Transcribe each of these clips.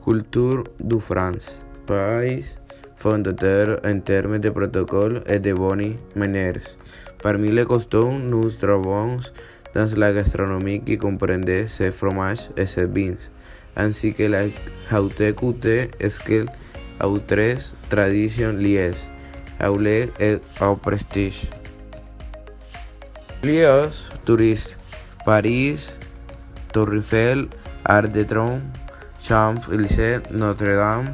Culture du France, pays fondateur en termes de protocole et de bonnes manières. Parmi les costumes, nous trouvons dans la gastronomie qui comprend ces fromages et ces vins, ainsi que la haute couture et que autres traditions liées à l'air et au prestige. Lieux touristes, Paris, Tour Eiffel, Arc de Triomphe, Champs-Élysées, Notre-Dame,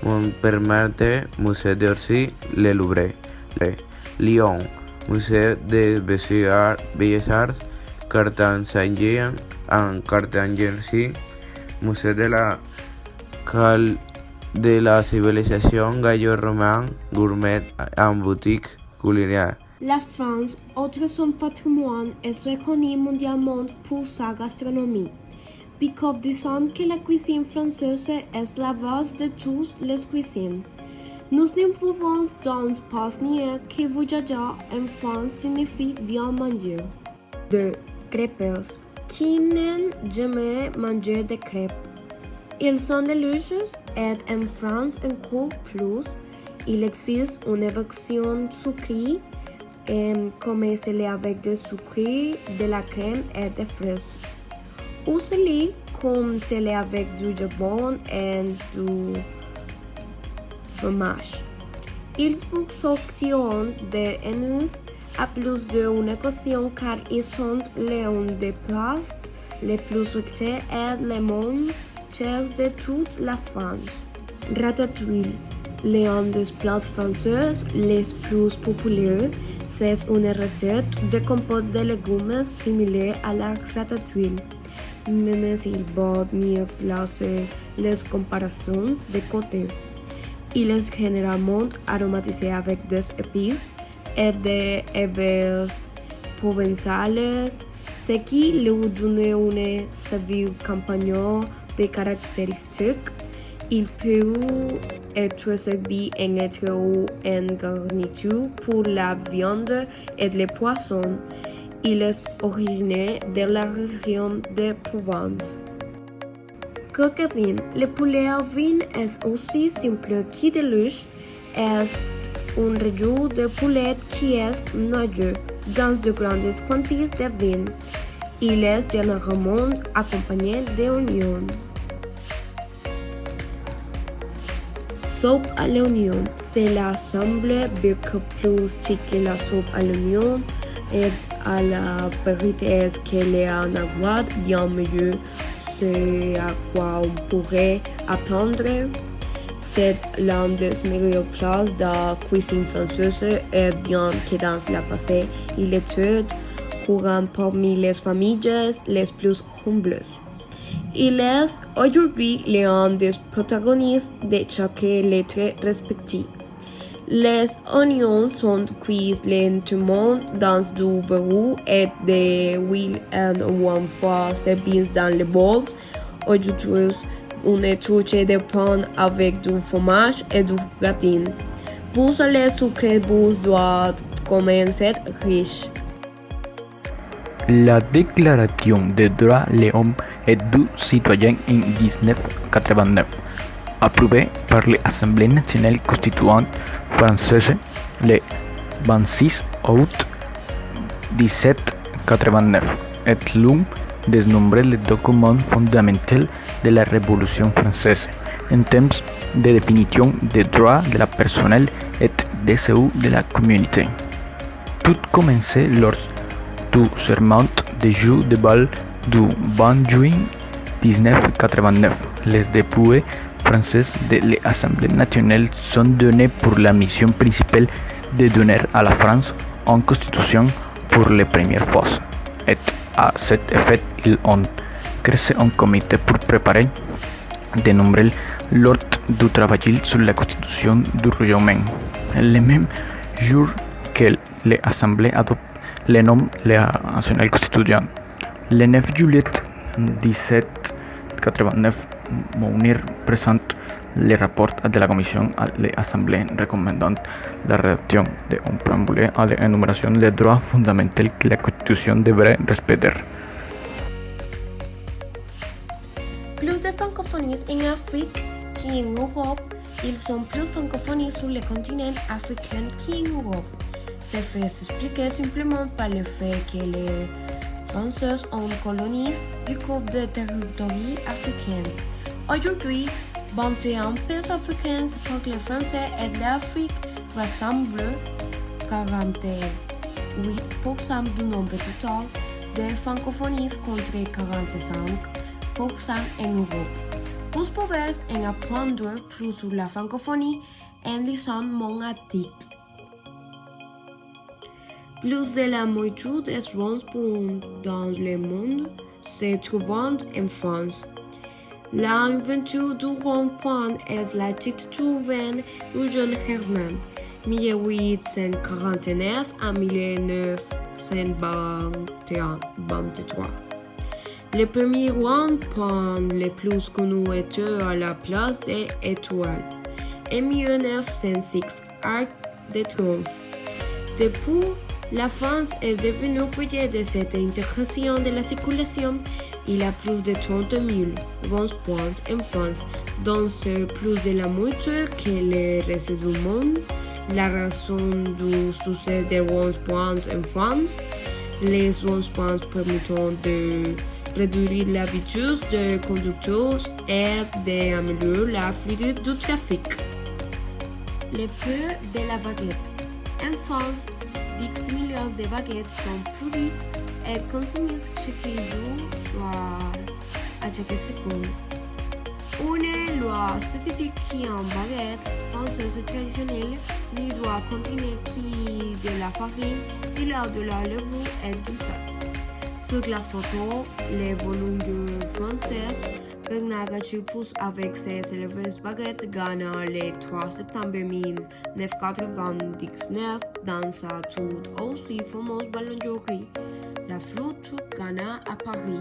Montparnasse, Musée d'Orsay, le Louvre. Lyon, Musée des Belles Arts, Carthagène en Carthagène, Musée de la civilisation gallo-romaine, gourmet en boutique culinaire. La France, outre son patrimoine, est reconnue mondialement pour sa gastronomie. Pick-up disant que la cuisine française est la base de toutes les cuisines. Nous ne pouvons donc pas nier que voyager en France signifie bien manger. De crêpes. Qui n'a jamais mangé de crêpes? Ils sont délicieux et en France encore plus. Il existe une version sucrée commercialisée avec du sucre, de la crème et des fraises. Aussi commercialisée avec du jambon et du fromage. Ils vous sortiront de haineux à plus d'une occasion car ils sont l'un des plats les plus sucrés et les moins chers de toute la France. Ratatouille. L'un des plats français les plus populaires, c'est une recette de compote de légumes similaire à la ratatouille. Même s'il vaut mieux laisser les comparaisons de côté. Il est généralement aromatisé avec des épices et des herbes provençales, ce qui lui donne une saveur campagnole de caractéristiques. Il peut être servi en entrée ou en garniture pour la viande et les poissons. Il est originaire de la région de Provence. Coquevin. Le poulet au vin est aussi simple que délicieux. C'est un ragoût de poulet qui est noyé dans de grandes quantités de vin. Il est généralement accompagné d'oignons. Soupe à l'oignon. Cela semble beaucoup plus chic que la soupe à l'oignon et à la vérité est qu'elle est en avoir bien mieux ce à quoi on pourrait attendre. C'est l'un des meilleurs plats de la cuisine française et bien que dans le passé, il était courant parmi les familles les plus humbles. Il est aujourd'hui l'un des protagonistes de chaque lettre respective. Les oignons sont cuits lentement dans du beurre et de l'huile et une fois servis dans les bols, ajoutez une touche de pain avec du fromage et du gratin. Pour le sucre, vous doit commencer riche. La Déclaration des droits de l'homme et du citoyen en 1989, approuvée par l'Assemblée nationale constituante française le 26 août 1789, est l'un des nombreux documents fondamentaux de la Révolution française en termes de définition des droits de la personne et de ceux de la communauté. Tout commençait lors du serment de jour de bal du 20 juin 1989. Les députés français de l'Assemblée nationale sont donnés pour la mission principale de donner à la France une constitution pour la première fois. Et à cet effet, ils ont créé un comité pour préparer de nombreux l'ordre du travail sur la constitution du Royaume. Le même jour que l'Assemblée adopte le nom de la Nationale Constitution. Le 9 juillet 1789, Mounir présente le rapport de la Commission à l'Assemblée recommandant la rédaction d'un préambule à l'énumération des droits fondamentaux que la Constitution devrait respecter. plus de francophonies en Afrique qu'en Europe. Ils sont plus francophones sur le continent africain qu'en Europe. C'est fait s'expliquer simplement par le fait que les Français ont colonisé du groupe de territoires africains. Aujourd'hui, 21 pays africains pour les Français et l'Afrique rassemblent 48% du nombre total de francophonies contre 45% en Europe. Vous pouvez en apprendre plus sur la francophonie en lisant mon article. Plus de la moitié des ronds-points dans le monde se trouvent en France. L'invention du rond-point est la Tite-Trouvaine Eugène Hermann, 1849 à 1923. Le premier rond-point le plus connu était à la place des Étoiles, en 1906, Arc de Triomphe. Depuis, la France est devenue foyer de cette intégration de la circulation. Il y a plus de 30 000 ronds-points en France, dont c'est plus de la moitié que le reste du monde. La raison du succès des ronds-points en France, les ronds-points permettent de réduire la vitesse des conducteurs et d'améliorer la fluidité du trafic. Le prix de la baguette. En France, 10 millions de baguettes sont produites et consommées chaque jour, soit à chaque seconde. Une loi spécifique qui en baguette française traditionnelle ne doit contenir que de la farine, de la levure et du sel. Sur la photo, les volumes français, Bernard Gachipous avec ses élevées baguettes gagne le 3 septembre 1999 dans sa toute aussi fameuse boulangerie, la Flotte, gagne à Paris.